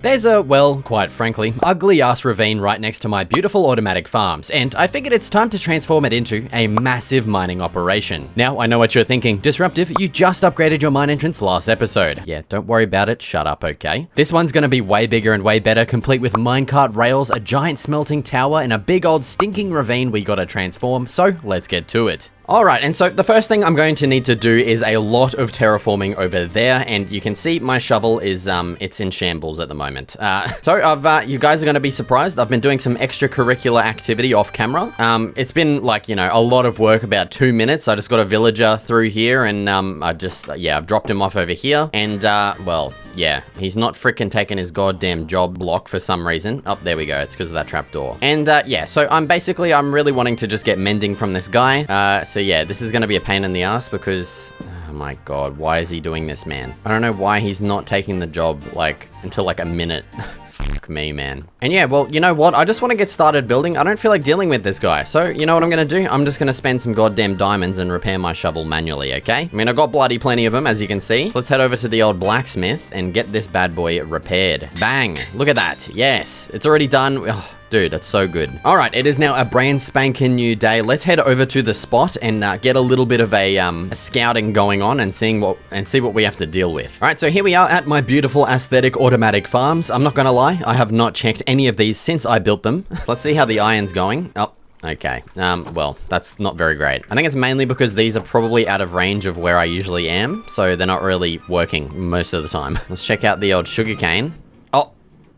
There's a, well, quite frankly, ugly-ass ravine right next to my beautiful automatic farms, and I figured it's time to transform it into a massive mining operation. Now, I know what you're thinking. Disruptive, you just upgraded your mine entrance last episode. Yeah, don't worry about it, shut up, okay? This one's gonna be way bigger and way better, complete with minecart rails, a giant smelting tower, and a big old stinking ravine we gotta transform, so let's get to it. Alright, and so the first thing I'm going to need to do is a lot of terraforming over there, and you can see my shovel is, it's in shambles at the moment. You guys are going to be surprised, I've been doing some extracurricular activity off camera. It's been like, you know, a lot of work, about 2 minutes. I just got a villager through here, and I've dropped him off over here, and, well, yeah, he's not frickin' taking his goddamn job block for some reason. Oh, there we go, it's because of that trapdoor. And, yeah, so I'm really wanting to just get mending from this guy, So yeah, this is going to be a pain in the ass because, oh my god, why is he doing this, man? I don't know why he's not taking the job, like, until like a minute. Fuck me, man. And yeah, well, you know what? I just want to get started building. I don't feel like dealing with this guy. So, you know what I'm going to do? I'm just going to spend some goddamn diamonds and repair my shovel manually, okay? I mean, I got bloody plenty of them, as you can see. So let's head over to the old blacksmith and get this bad boy repaired. Bang! Look at that. Yes, it's already done. Oh, dude, that's so good. All right, it is now a brand spanking new day. Let's head over to the spot and get a little bit of a scouting going on and see what we have to deal with. All right, so here we are at my beautiful aesthetic automatic farms. I'm not gonna lie, I have not checked any of these since I built them. Let's see how the iron's going. Oh. Okay, well, that's not very great. I think it's mainly because these are probably out of range of where I usually am, so they're not really working most of the time. Let's check out the old sugarcane. Oh,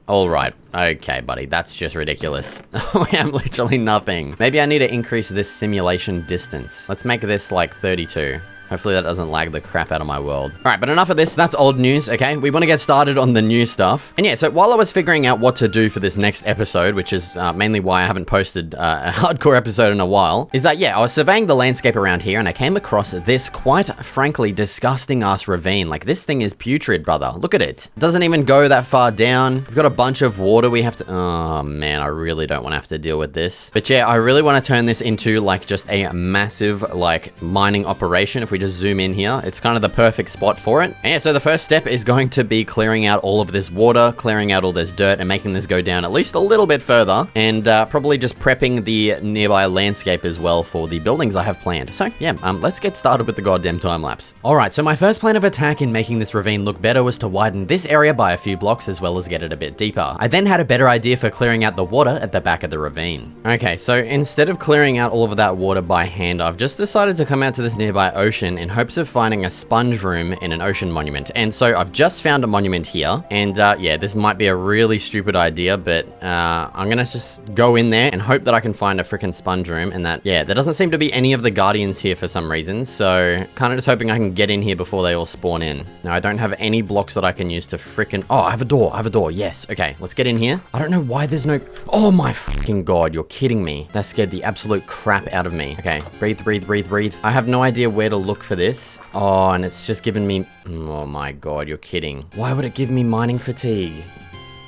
all right. Okay, buddy, that's just ridiculous. We have literally nothing. Maybe I need to increase this simulation distance. Let's make this like 32. Hopefully that doesn't lag the crap out of my world. All right, but enough of this. That's old news, okay? We want to get started on the new stuff. And yeah, so while I was figuring out what to do for this next episode, which is mainly why I haven't posted a hardcore episode in a while, is that, yeah, I was surveying the landscape around here and I came across this quite frankly disgusting ass ravine. Like, this thing is putrid, brother. Look at it. It doesn't even go that far down. We've got a bunch of water we have to... Oh, man, I really don't want to have to deal with this. But yeah, I really want to turn this into like just a massive like mining operation. If we just zoom in here, it's kind of the perfect spot for it. And yeah, so the first step is going to be clearing out all of this water, clearing out all this dirt, and making this go down at least a little bit further, and probably just prepping the nearby landscape as well for the buildings I have planned. So yeah, let's get started with the goddamn time lapse. All right, so my first plan of attack in making this ravine look better was to widen this area by a few blocks as well as get it a bit deeper. I then had a better idea for clearing out the water at the back of the ravine. Okay, so instead of clearing out all of that water by hand, I've just decided to come out to this nearby ocean in hopes of finding a sponge room in an ocean monument. And so I've just found a monument here, and yeah, this might be a really stupid idea, but I'm gonna just go in there and hope that I can find a freaking sponge room. And that, yeah, there doesn't seem to be any of the guardians here for some reason, so kind of just hoping I can get in here before they all spawn in. Now, I don't have any blocks that I can use to freaking... Oh, I have a door, yes. Okay, let's get in here. I don't know why there's no... Oh my fucking god, you're kidding me. That scared the absolute crap out of me. Okay, breathe. I have no idea where to look for this. Oh, and it's just given me... Oh my god, you're kidding. Why would it give me mining fatigue?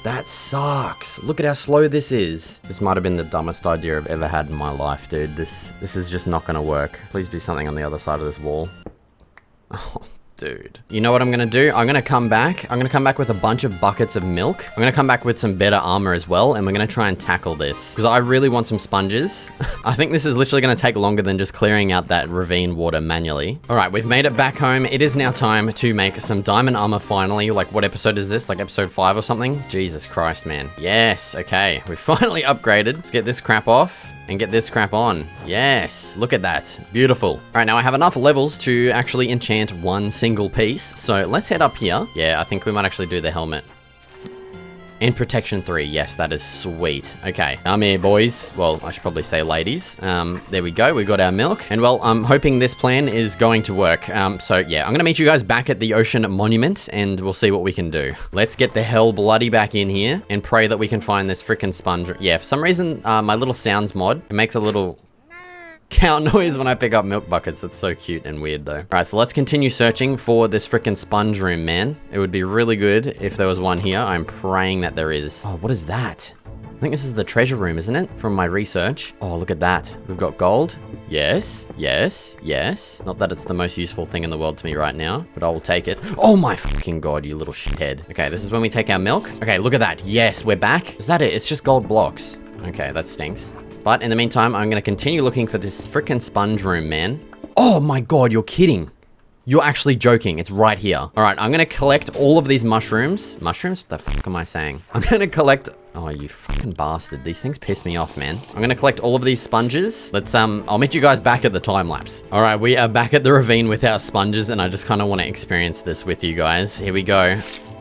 That sucks. Look at how slow this is. This might have been the dumbest idea I've ever had in my life, dude. This is just not gonna work. Please be something on the other side of this wall. Oh, dude. You know what I'm gonna do? I'm gonna come back with a bunch of buckets of milk. I'm gonna come back with some better armor as well, and we're gonna try and tackle this, because I really want some sponges. I think this is literally gonna take longer than just clearing out that ravine water manually. All right, we've made it back home. It is now time to make some diamond armor finally. Like, what episode is this? Like episode 5 or something? Jesus Christ, man. Yes, okay. We finally upgraded. Let's get this crap off and get this crap on. Yes, look at that. Beautiful. All right, now I have enough levels to actually enchant one single piece. So let's head up here. Yeah, I think we might actually do the helmet. And protection 3, yes, that is sweet. Okay, I'm here, boys. Well, I should probably say ladies. There we go, we got our milk. And well, I'm hoping this plan is going to work. So yeah, I'm gonna meet you guys back at the ocean monument, and we'll see what we can do. Let's get the hell bloody back in here and pray that we can find this freaking sponge. Yeah, for some reason, my little sounds mod, it makes a little cow noise when I pick up milk buckets. It's so cute and weird though. All right, so let's continue searching for this freaking sponge room, man. It would be really good if there was one here. I'm praying that there is. Oh, what is that? I think this is the treasure room, isn't it? From my research. Oh, look at that. We've got gold. Yes, yes, yes. Not that it's the most useful thing in the world to me right now, but I will take it. Oh my fucking god, you little shithead. Okay, this is when we take our milk. Okay, look at that. Yes, we're back. Is that it? It's just gold blocks. Okay, that stinks. But in the meantime, I'm gonna continue looking for this frickin' sponge room, man. Oh my god, you're kidding. You're actually joking. It's right here. All right, I'm gonna collect all of these mushrooms. Mushrooms? What the fuck am I saying? I'm gonna collect... Oh, you fucking bastard. These things piss me off, man. I'm gonna collect all of these sponges. Let's, I'll meet you guys back at the time lapse. All right, we are back at the ravine with our sponges, and I just kind of want to experience this with you guys. Here we go.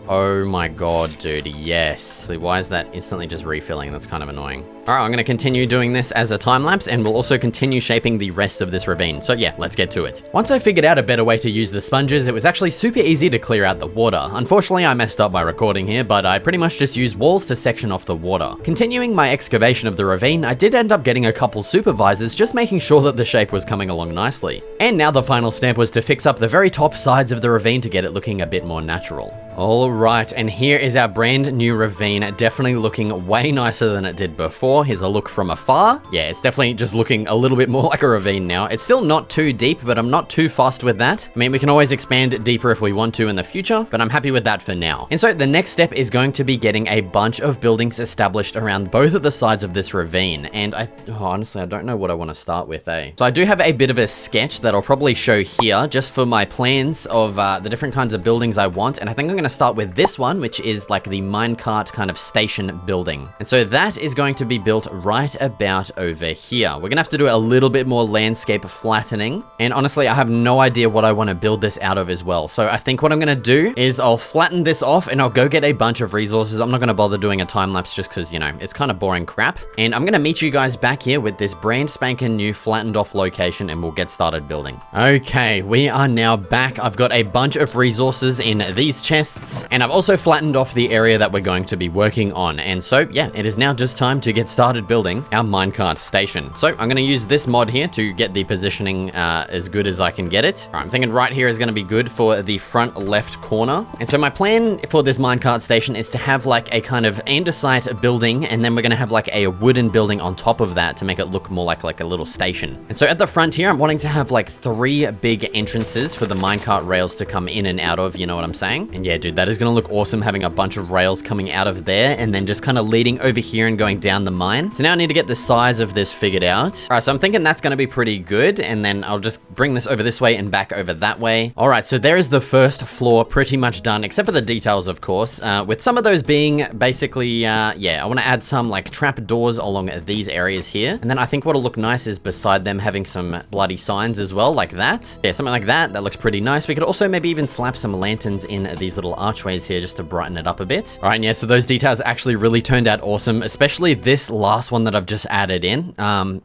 Oh my god, dude, yes. So why is that instantly just refilling? That's kind of annoying. All right, I'm gonna continue doing this as a time lapse, and we'll also continue shaping the rest of this ravine. So yeah, let's get to it. Once I figured out a better way to use the sponges, it was actually super easy to clear out the water. Unfortunately, I messed up by recording here, but I pretty much just used walls to section off the water. Continuing my excavation of the ravine, I did end up getting a couple supervisors, just making sure that the shape was coming along nicely. And now the final step was to fix up the very top sides of the ravine to get it looking a bit more natural. All right, and here is our brand new ravine, definitely looking way nicer than it did before. Here's a look from afar. Yeah, it's definitely just looking a little bit more like a ravine now. It's still not too deep, but I'm not too fussed with that. I mean, we can always expand it deeper if we want to in the future, but I'm happy with that for now. And so the next step is going to be getting a bunch of buildings established around both of the sides of this ravine. And honestly, I don't know what I want to start with, eh? So I do have a bit of a sketch that I'll probably show here just for my plans of the different kinds of buildings I want. And I think I'm going to start with this one, which is like the minecart kind of station building. And so that is going to be built right about over here. We're gonna have to do a little bit more landscape flattening. And honestly, I have no idea what I want to build this out of as well. So I think what I'm gonna do is I'll flatten this off and I'll go get a bunch of resources. I'm not gonna bother doing a time lapse just because, you know, it's kind of boring crap. And I'm gonna meet you guys back here with this brand spanking new flattened off location, and we'll get started building. Okay, we are now back. I've got a bunch of resources in these chests, and I've also flattened off the area that we're going to be working on. And so yeah, it is now just time to get started building our minecart station. So I'm going to use this mod here to get the positioning as good as I can get it. All right, I'm thinking right here is going to be good for the front left corner. And so my plan for this minecart station is to have like a kind of andesite building, and then we're going to have like a wooden building on top of that to make it look more like a little station. And so at the front here, I'm wanting to have like 3 big entrances for the minecart rails to come in and out of, you know what I'm saying? And yeah, dude, that is going to look awesome having a bunch of rails coming out of there and then just kind of leading over here and going down the mine. So now I need to get the size of this figured out. All right, so I'm thinking that's going to be pretty good, and then I'll just bring this over this way and back over that way. All right, so there is the first floor pretty much done, except for the details, of course, with some of those being basically, yeah, I want to add some like trap doors along these areas here. And then I think what'll look nice is beside them having some bloody signs as well, like that. Yeah, something like that. That looks pretty nice. We could also maybe even slap some lanterns in these little archways here just to brighten it up a bit. All right, and yeah, so those details actually really turned out awesome, especially this last one that I've just added in.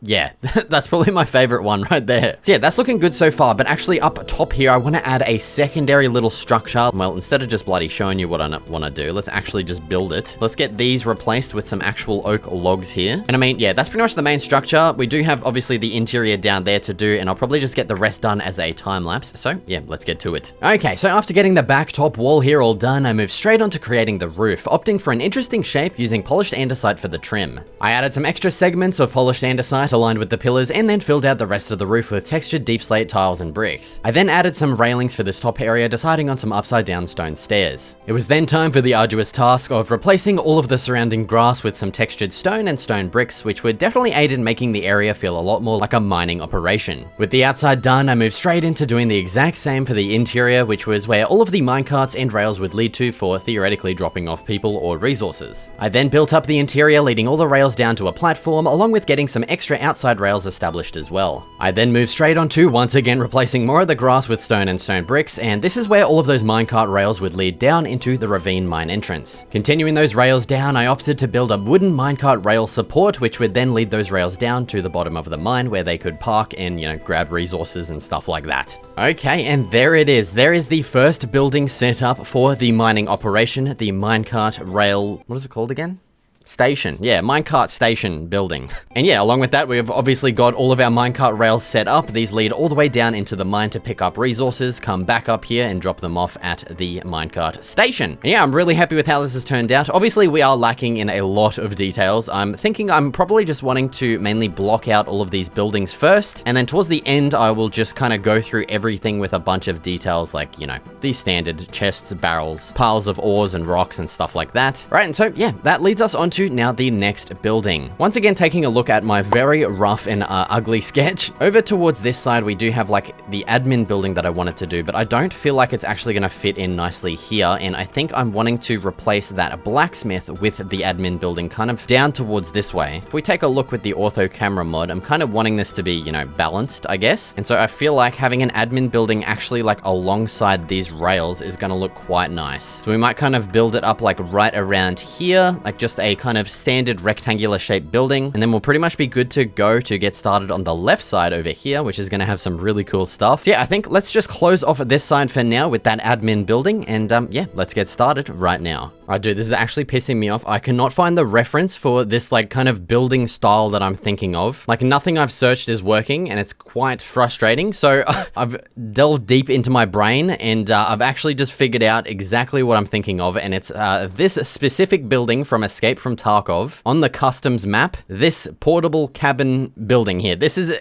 Yeah, that's probably my favorite one right there. So yeah, that's looking good so far, but actually up top here, I want to add a secondary little structure. Well, instead of just bloody showing you what I want to do, let's actually just build it. Let's get these replaced with some actual oak logs here. And I mean, yeah, that's pretty much the main structure. We do have obviously the interior down there to do, and I'll probably just get the rest done as a time lapse. So yeah, let's get to it. Okay, so after getting the back top wall here all done, I moved straight on to creating the roof, opting for an interesting shape using polished andesite for the trim. I added some extra segments of polished andesite aligned with the pillars, and then filled out the rest of the roof with textured deep slate tiles and bricks. I then added some railings for this top area, deciding on some upside down stone stairs. It was then time for the arduous task of replacing all of the surrounding grass with some textured stone and stone bricks, which would definitely aid in making the area feel a lot more like a mining operation. With the outside done, I moved straight into doing the exact same for the interior, which was where all of the minecarts and rails would lead to for theoretically dropping off people or resources. I then built up the interior, leading all the rails down to a platform, along with getting some extra outside rails established as well. I then moved straight on to once again replacing more of the grass with stone and stone bricks, and this is where all of those minecart rails would lead down into the ravine mine entrance. Continuing those rails down, I opted to build a wooden minecart rail support, which would then lead those rails down to the bottom of the mine where they could park and, you know, grab resources and stuff like that. Okay, and there it is. There is the first building set up for the mining operation, the minecart rail, what is it called again? Station. Yeah, minecart station building. And yeah, along with that, we've obviously got all of our minecart rails set up. These lead all the way down into the mine to pick up resources, come back up here and drop them off at the minecart station. And yeah, I'm really happy with how this has turned out. Obviously, we are lacking in a lot of details. I'm thinking I'm probably just wanting to mainly block out all of these buildings first, and then towards the end, I will just kind of go through everything with a bunch of details like, you know, these standard chests, barrels, piles of ores and rocks and stuff like that. Right, and so yeah, that leads us on to now the next building. Once again, taking a look at my very rough and ugly sketch. Over towards this side, we do have like the admin building that I wanted to do, but I don't feel like it's actually going to fit in nicely here. And I think I'm wanting to replace that blacksmith with the admin building kind of down towards this way. If we take a look with the ortho camera mod, I'm kind of wanting this to be, you know, balanced, I guess. And so I feel like having an admin building actually like alongside these rails is going to look quite nice. So we might kind of build it up like right around here, like just a kind of standard rectangular shaped building, and then we'll pretty much be good to go to get started on the left side over here, which is going to have some really cool stuff. So yeah, I think let's just close off this side for now with that admin building, and yeah, let's get started right now. Alright, dude, this is actually pissing me off. I cannot find the reference for this like kind of building style that I'm thinking of. Like nothing I've searched is working, and it's quite frustrating. So I've delved deep into my brain, and I've actually just figured out exactly what I'm thinking of, and it's this specific building from Escape from Tarkov on the customs map. This portable cabin building here. This is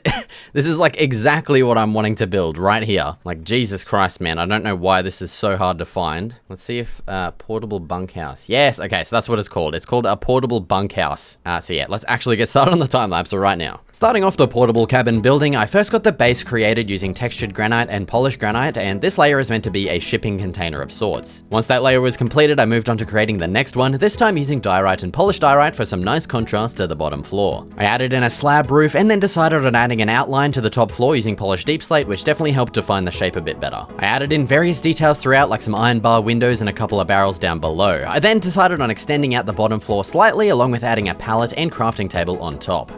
this is like exactly what I'm wanting to build right here. Like Jesus Christ, man, I don't know why this is so hard to find. Let's see if portable bunkhouse. Yes, okay, so that's what it's called. It's called a portable bunkhouse. So yeah, let's actually get started on the time lapse right now. Starting off the portable cabin building, I first got the base created using textured granite and polished granite, and this layer is meant to be a shipping container of sorts. Once that layer was completed, I moved on to creating the next one, this time using diorite and polished diorite for some nice contrast to the bottom floor. I added in a slab roof and then decided on adding an outline to the top floor using polished deep slate, which definitely helped define the shape a bit better. I added in various details throughout, like some iron bar windows and a couple of barrels down below. I then decided on extending out the bottom floor slightly, along with adding a pallet and crafting table on top.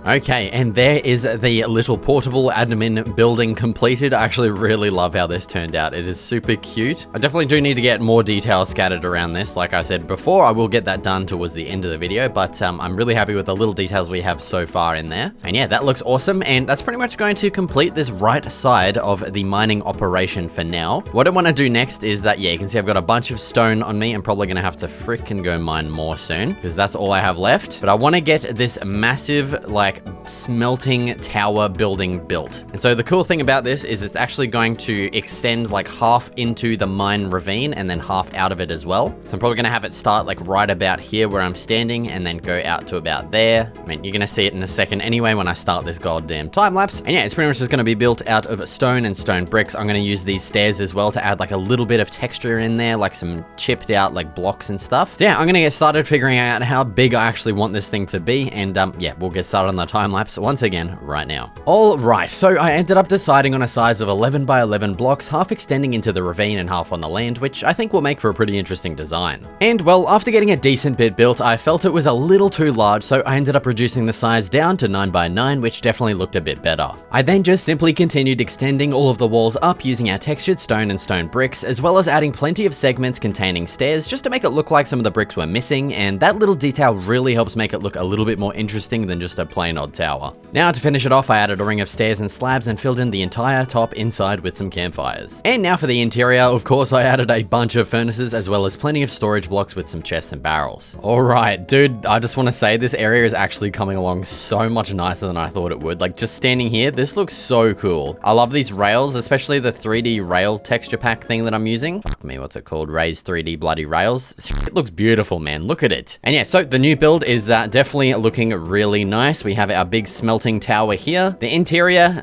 Okay, and there is the little portable admin building completed. I actually really love how this turned out. It is super cute. I definitely do need to get more details scattered around this. Like I said before, I will get that done towards the end of the video, but I'm really happy with the little details we have so far in there. And yeah, that looks awesome, and that's pretty much going to complete this right side of the mining operation for now. What I want to do next is that, yeah, you can see I've got a bunch of stone on me. I'm probably going to have to frickin' go mine more soon, because that's all I have left. But I want to get this massive, like, smelting tower building built. And so the cool thing about this is it's actually going to extend like half into the mine ravine and then half out of it as well. So I'm probably going to have it start like right about here where I'm standing and then go out to about there. I mean, you're going to see it in a second anyway when I start this goddamn time lapse. And yeah, it's pretty much just going to be built out of stone and stone bricks. I'm going to use these stairs as well to add like a little bit of texture in there, like some chipped out like blocks and stuff. So yeah, I'm going to get started figuring out how big I actually want this thing to be. And yeah, we'll get started on the time lapse once again right now. All right, so I ended up deciding on a size of 11 by 11 blocks, half extending into the ravine and half on the land, which I think will make for a pretty interesting design. And well, after getting a decent bit built, I felt it was a little too large, so I ended up reducing the size down to 9 by 9, which definitely looked a bit better. I then just simply continued extending all of the walls up using our textured stone and stone bricks, as well as adding plenty of segments containing stairs just to make it look like some of the bricks were missing, and that little detail really helps make it look a little bit more interesting than just a plain old tower. Now to finish it off, I added a ring of stairs and slabs and filled in the entire top inside with some campfires. And now for the interior, of course I added a bunch of furnaces as well as plenty of storage blocks with some chests and barrels. Alright, dude, I just want to say this area is actually coming along so much nicer than I thought it would. Like just standing here, this looks so cool. I love these rails, especially the 3D rail texture pack thing that I'm using. Fuck me, what's it called? Raised 3D bloody rails. It looks beautiful, man. Look at it. And yeah, so the new build is definitely looking really nice. We have our big smelting tower here. The interior,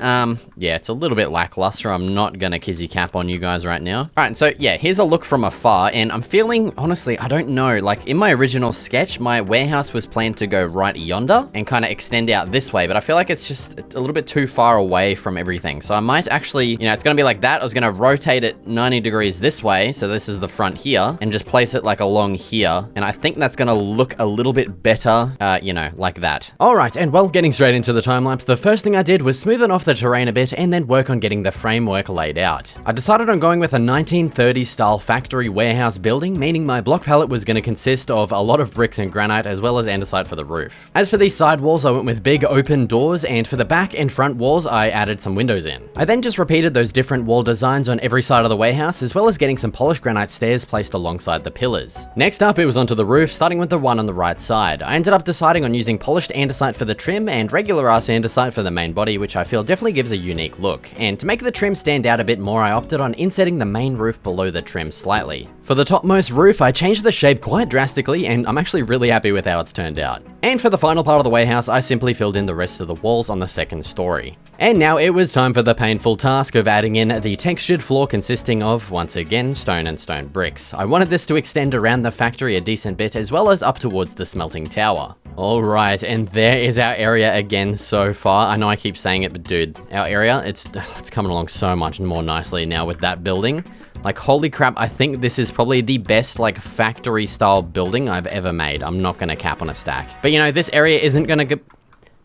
yeah, it's a little bit lackluster. I'm not gonna kizzy cap on you guys right now. All right, and so yeah, here's a look from afar, and I'm feeling, honestly, I don't know, like in my original sketch, my warehouse was planned to go right yonder and kind of extend out this way, but I feel like it's just a little bit too far away from everything. So I might actually, you know, it's gonna be like that. I was gonna rotate it 90 degrees this way, so this is the front here, and just place it like along here, and I think that's gonna look a little bit better, you know, like that. All right, and well, getting straight into the time lapse, the first thing I did was smoothen off the terrain a bit and then work on getting the framework laid out. I decided on going with a 1930s style factory warehouse building, meaning my block palette was going to consist of a lot of bricks and granite as well as andesite for the roof. As for these side walls, I went with big open doors, and for the back and front walls, I added some windows in. I then just repeated those different wall designs on every side of the warehouse, as well as getting some polished granite stairs placed alongside the pillars. Next up, it was onto the roof, starting with the one on the right side. I ended up deciding on using polished andesite for the trim and regular ass andesite for the main body, which I feel definitely gives a unique look. And to make the trim stand out a bit more, I opted on insetting the main roof below the trim slightly. For the topmost roof, I changed the shape quite drastically, and I'm actually really happy with how it's turned out. And for the final part of the warehouse, I simply filled in the rest of the walls on the second story. And now it was time for the painful task of adding in the textured floor consisting of, once again, stone and stone bricks. I wanted this to extend around the factory a decent bit, as well as up towards the smelting tower. Alright, and there is our area again so far. I know I keep saying it, but dude, our area, it's coming along so much more nicely now with that building. Like, holy crap, I think this is probably the best, like, factory-style building I've ever made. I'm not gonna cap on a stack. But, you know, this area isn't gonna go...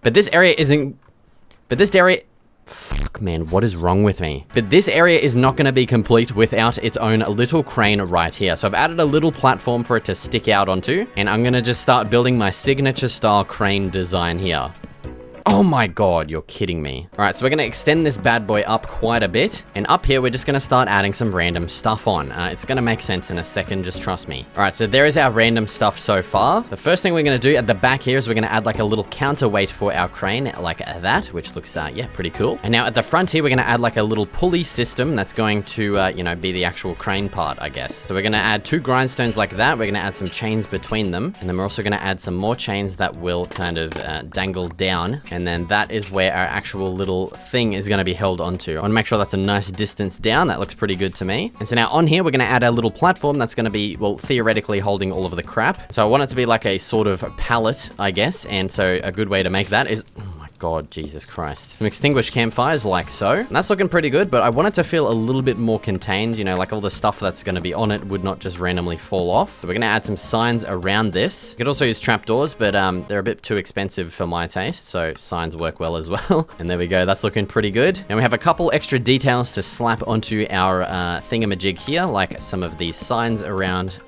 But this area... Fuck, man, what is wrong with me? But this area is not gonna be complete without its own little crane right here. So I've added a little platform for it to stick out onto, and I'm gonna just start building my signature-style crane design here. Oh my god, you're kidding me. Alright, so we're gonna extend this bad boy up quite a bit, and up here we're just gonna start adding some random stuff on. It's gonna make sense in a second, just trust me. Alright, so there is our random stuff so far. The first thing we're gonna do at the back here is we're gonna add like a little counterweight for our crane, like that, which looks, yeah, pretty cool. And now at the front here, we're gonna add like a little pulley system that's going to, you know, be the actual crane part, I guess. So we're gonna add 2 grindstones like that. We're gonna add some chains between them, and then we're also gonna add some more chains that will kind of dangle down. And then that is where our actual little thing is going to be held onto. I want to make sure that's a nice distance down. That looks pretty good to me. And so now on here, we're going to add a little platform that's going to be, well, theoretically holding all of the crap. So I want it to be like a sort of pallet, I guess. And so a good way to make that is... God, Jesus Christ. Some extinguished campfires like so. And that's looking pretty good, but I want it to feel a little bit more contained, you know, like all the stuff that's going to be on it would not just randomly fall off. So we're going to add some signs around this. You could also use trapdoors, but they're a bit too expensive for my taste, so signs work well as well. And there we go, that's looking pretty good. And we have a couple extra details to slap onto our thingamajig here, like some of these signs around.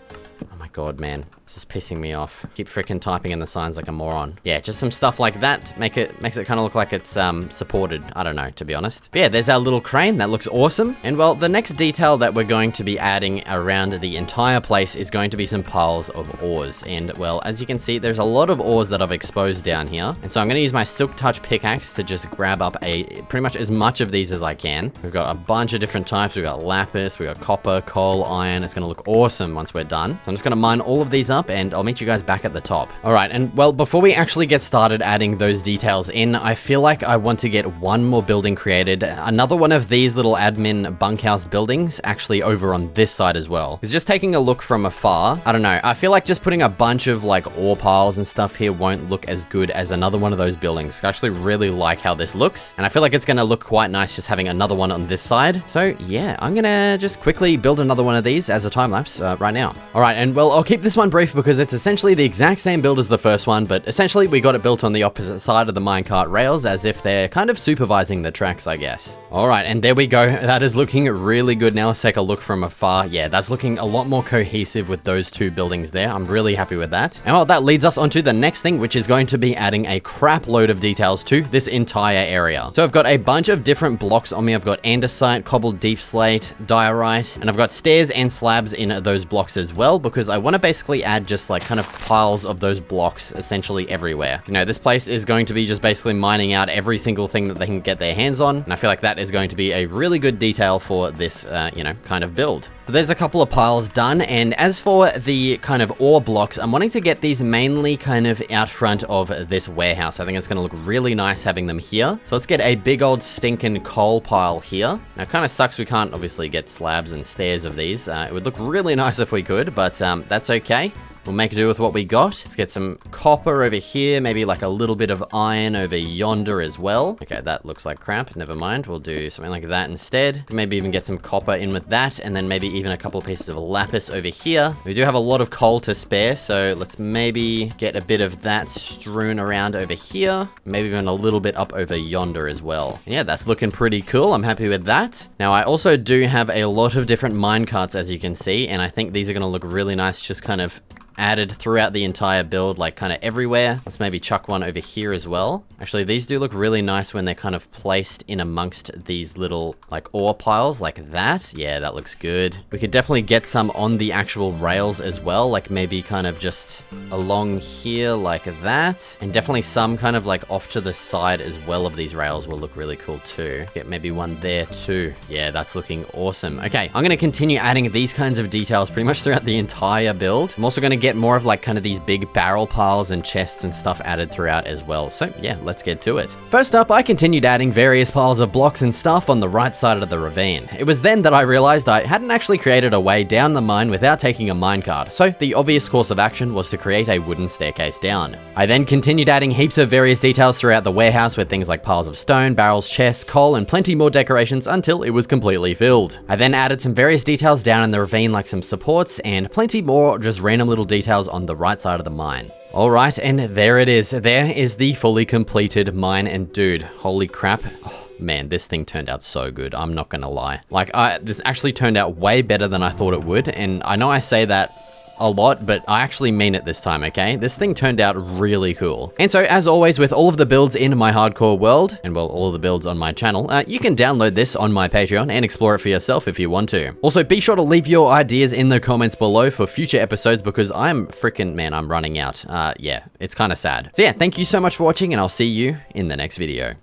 Oh my god, man. This is pissing me off. Keep freaking typing in the signs like a moron. Yeah, just some stuff like that. Makes it kind of look like it's supported. I don't know, to be honest. But yeah, there's our little crane. That looks awesome. And well, the next detail that we're going to be adding around the entire place is going to be some piles of ores. And well, as you can see, there's a lot of ores that I've exposed down here. And so I'm going to use my Silk Touch pickaxe to just grab up pretty much as much of these as I can. We've got a bunch of different types. We've got lapis, we've got copper, coal, iron. It's going to look awesome once we're done. So I'm just going to mine all of these up, and I'll meet you guys back at the top. All right, and well, before we actually get started adding those details in, I feel like I want to get one more building created, another one of these little admin bunkhouse buildings actually over on this side as well. It's just taking a look from afar. I don't know, I feel like just putting a bunch of like ore piles and stuff here won't look as good as another one of those buildings. I actually really like how this looks, and I feel like it's gonna look quite nice just having another one on this side. So yeah, I'm gonna just quickly build another one of these as a time lapse right now. All right, and well, I'll keep this one brief because it's essentially the exact same build as the first one, but essentially we got it built on the opposite side of the minecart rails as if they're kind of supervising the tracks, I guess. All right, and there we go. That is looking really good now. Let's take a look from afar. Yeah, that's looking a lot more cohesive with those two buildings there. I'm really happy with that. And well, that leads us onto the next thing, which is going to be adding a crap load of details to this entire area. So I've got a bunch of different blocks on me. I've got andesite, cobbled deep slate, diorite, and I've got stairs and slabs in those blocks as well, because I want to basically add just like kind of piles of those blocks essentially everywhere. You know, this place is going to be just basically mining out every single thing that they can get their hands on, and I feel like that is going to be a really good detail for this, you know, kind of build. So there's a couple of piles done, and as for the kind of ore blocks, I'm wanting to get these mainly kind of out front of this warehouse. I think it's going to look really nice having them here. So let's get a big old stinking coal pile here. Now, it kind of sucks we can't obviously get slabs and stairs of these. It would look really nice if we could, but that's okay. we'll make do with what we got. Let's get some copper over here, maybe like a little bit of iron over yonder as well. Okay, that looks like crap. Never mind. We'll do something like that instead. Maybe even get some copper in with that, and then maybe even a couple of pieces of lapis over here. We do have a lot of coal to spare, so let's maybe get a bit of that strewn around over here. Maybe even a little bit up over yonder as well. Yeah, that's looking pretty cool. I'm happy with that. Now, I also do have a lot of different minecarts, as you can see, and I think these are going to look really nice just kind of added throughout the entire build, like kind of everywhere. Let's maybe chuck one over here as well. Actually, these do look really nice when they're kind of placed in amongst these little like ore piles like that. Yeah, that looks good. We could definitely get some on the actual rails as well, like maybe kind of just along here like that. And definitely some kind of like off to the side as well of these rails will look really cool too. Get maybe one there too. Yeah, that's looking awesome. Okay, I'm going to continue adding these kinds of details pretty much throughout the entire build. I'm also going to get more of like kind of these big barrel piles and chests and stuff added throughout as well. So yeah, let's get to it. First up, I continued adding various piles of blocks and stuff on the right side of the ravine. It was then that I realized I hadn't actually created a way down the mine without taking a minecart. So the obvious course of action was to create a wooden staircase down. I then continued adding heaps of various details throughout the warehouse with things like piles of stone, barrels, chests, coal, and plenty more decorations until it was completely filled. I then added some various details down in the ravine like some supports and plenty more just random little details on the right side of the mine. Alright, and there it is. There is the fully completed mine, and dude, holy crap. Oh, man, this thing turned out so good. I'm not gonna lie. Like, this actually turned out way better than I thought it would, and I know I say that a lot, but I actually mean it this time, okay? This thing turned out really cool. And so, as always, with all of the builds in my hardcore world, and well, all of the builds on my channel, you can download this on my Patreon and explore it for yourself if you want to. Also, be sure to leave your ideas in the comments below for future episodes because I'm running out. Yeah, it's kind of sad. So yeah, thank you so much for watching, and I'll see you in the next video.